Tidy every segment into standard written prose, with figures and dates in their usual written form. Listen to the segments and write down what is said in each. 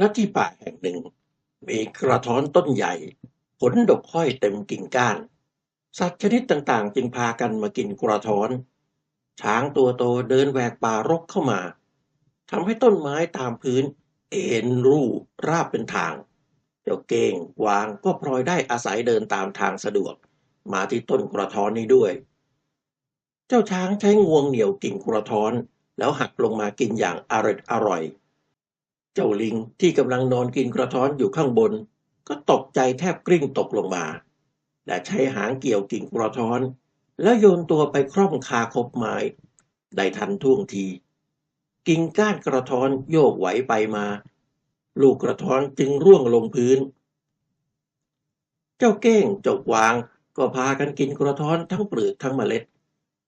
ณที่ป่าแห่งหนึ่งมีกระท้อนต้นใหญ่ผลดกห้อยเต็มกิ่งก้านสัตว์ชนิดต่างๆจึงพากันมากินกระท้อนช้างตัวโตเดินแหวกป่ารกเข้ามาทำให้ต้นไม้ตามพื้นเอ็นรูราบเป็นทางเจ้าเก้งกวางก็พลอยได้อาศัยเดินตามทางสะดวกมาที่ต้นกระท้อนนี้ด้วยเจ้าช้างใช้งวงเหนี่ยวกิ่งกระท้อนแล้วหักลงมากินอย่างอร่อย เจ้าลิงที่กำลังนอนกินกระท้อนอยู่ข้างบนก็ตกใจแทบกลิ้งตกลงมาและใช้หางเกี่ยวกิ่งกระท้อนแล้วโยนตัวไปคร่อมคาคบไม้ได้ทันท่วงทีกิ่งก้านกระท้อนโยกไหวไปมาลูกกระท้อนจึงร่วงลงพื้นเจ้าเก้งเจ้ากวางก็พากันกินกระท้อนทั้งเปลือกทั้งเมล็ด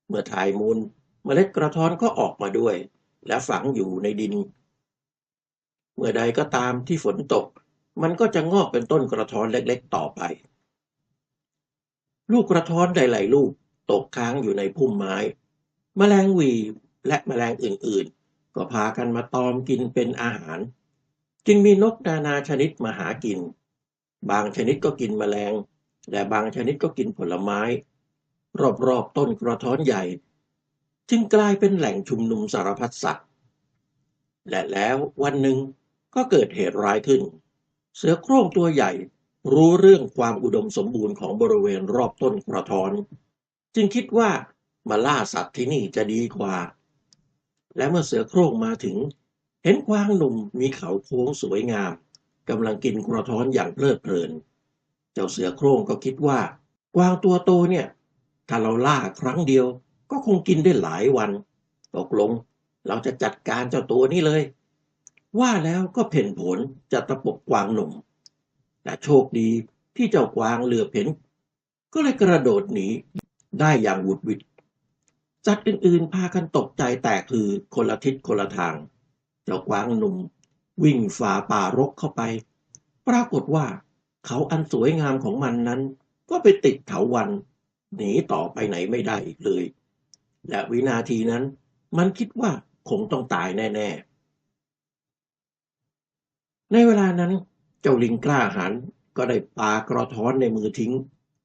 เมื่อถ่ายมูลเมล็ดกระท้อนก็ออกมาด้วยและฝังอยู่ในดิน เมื่อใดก็ตามที่ฝนตกมันก็จะงอกเป็นต้นกระท้อนเล็กๆต่อไปลูกกระท้อนหลายๆลูกตกค้างอยู่ในพุ่มไม้แมลงหวีและแมลงอื่นๆก็พากันมาตอมกินเป็นอาหารจึงมีนกนานาชนิดมาหากินบางชนิดก็กินแมลงและบางชนิดก็กินผลไม้รอบๆต้นกระท้อนใหญ่จึงกลายเป็นแหล่งชุมนุมสารพัดสัตว์ และแล้ววันหนึ่งก็เกิดเหตุร้ายขึ้นเสือโคร่งตัวใหญ่รู้เรื่องความอุดมสมบูรณ์ของบริเวณรอบต้นกระท้อนจึงคิดว่ามาล่าสัตว์ที่นี่จะดีกว่าและเมื่อเสือโคร่งมาถึงเห็นกวางหนุ่มมีเขาโค้งสวยงามกำลังกินกระท้อนอย่างเพลิดเพลินเจ้าเสือโคร่งก็คิดว่ากวางตัวโตเนี่ยถ้าเราล่าครั้งเดียวก็คงกินได้หลายวันตกลง เราจะจัดการเจ้าตัวนี้เลยว่าแล้วก็เพ่นผลจะตะปบกวางหนุ่มแต่โชคดีที่เจ้ากวางเหลือบเห็นก็เลยกระโดดหนีได้อย่างหวุดหวิดสัตว์อื่นๆพากันตกใจแตกคือคนละทิศคนละทางเจ้ากวางหนุ่มวิ่งฝ่าป่ารกเข้าไปปรากฏว่าเขาอันสวยงามของมันนั้นก็ไปติดเถาวัลย์หนีต่อไปไหนไม่ได้อีกเลยและวินาทีนั้นมันคิดว่าคงต้องตายแน่ๆในเวลานั้นเจ้าลิงกล้าหาญก็ได้ปากระท้อนในมือทิ้ง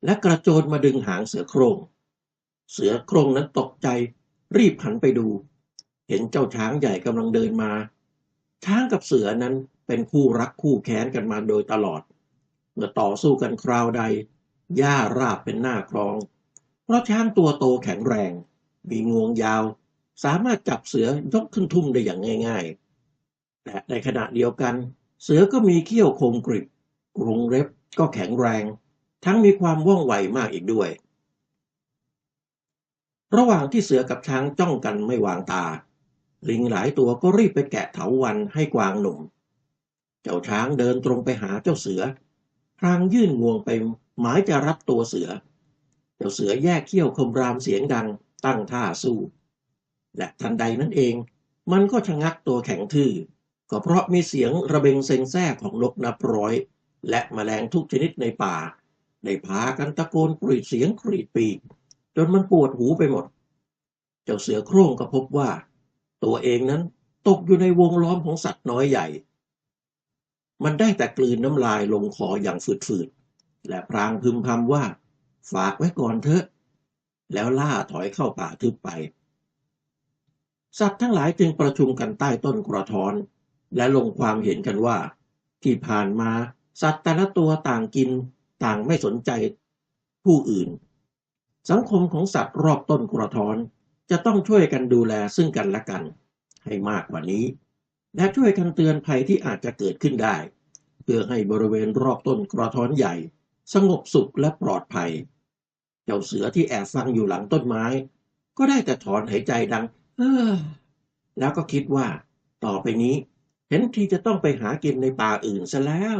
และกระโจนมาดึงหางเสือโคร่งเสือโคร่งนั้นตกใจรีบหันไปดูเห็นเจ้าช้างใหญ่กำลังเดินมาช้างกับเสือนั้นเป็นคู่รักคู่แค้นกันมาโดยตลอดเมื่อต่อสู้กันคราวใดหญ้าราบเป็นหน้าคลองเพราะช้างตัวโตแข็งแรงมีงวงยาวสามารถจับเสือยกขึ้นทุ่งได้อย่างง่ายๆและในขณะเดียวกันเสือก็มีเขี้ยวคมกริบกรงเล็บก็แข็งแรงทั้งมีความว่องไวมากอีกด้วยระหว่างที่เสือกับช้างจ้องกันไม่วางตาลิงหลายตัวก็รีบไปแกะเถาวัลย์ให้กวางหนุ่มเจ้าช้างเดินตรงไปหาเจ้าเสือพลางยื่นงวงไปหมายจะรับตัวเสือเจ้าเสือแยกเขี้ยวคำรามเสียงดังตั้งท่าสู้และทันใดนั้นเองมันก็ชะงักตัวแข็งทื่อก็เพราะมีเสียงระเบงเซ็งแซ่ของนกนับร้อยและแมลงทุกชนิดในป่าได้พากันตะโกนกรีดเสียงกรีดปีกจนมันปวดหูไปหมดเจ้าเสือโคร่งก็พบว่าตัวเองนั้นตกอยู่ในวงล้อมของสัตว์น้อยใหญ่มันได้แต่กลืนน้ำลายลงคออย่างฝืดๆและพลางพึมพำว่าฝากไว้ก่อนเถอะแล้วล่าถอยเข้าป่าทึบไป สัตว์ทั้งหลายจึงประชุมกันใต้ต้นกระท้อนและลงความเห็นกันว่าที่ผ่านมาสัตว์แต่ละตัวต่างกินต่างไม่สนใจผู้อื่นสังคมของสัตว์รอบต้นกระท้อนจะต้องช่วยกันดูแลซึ่งกันและกันให้มากกว่านี้และช่วยกันเตือนภัยที่อาจจะเกิดขึ้นได้เพื่อให้บริเวณรอบต้นกระท้อนใหญ่สงบสุขและปลอดภัยเจ้าเสือที่แอบฟังอยู่หลังต้นไม้ก็ได้แต่ถอนหายใจดังแล้วก็คิดว่าต่อไปนี้เห็นทีจะต้องไปหากินในป่าอื่นซะแล้ว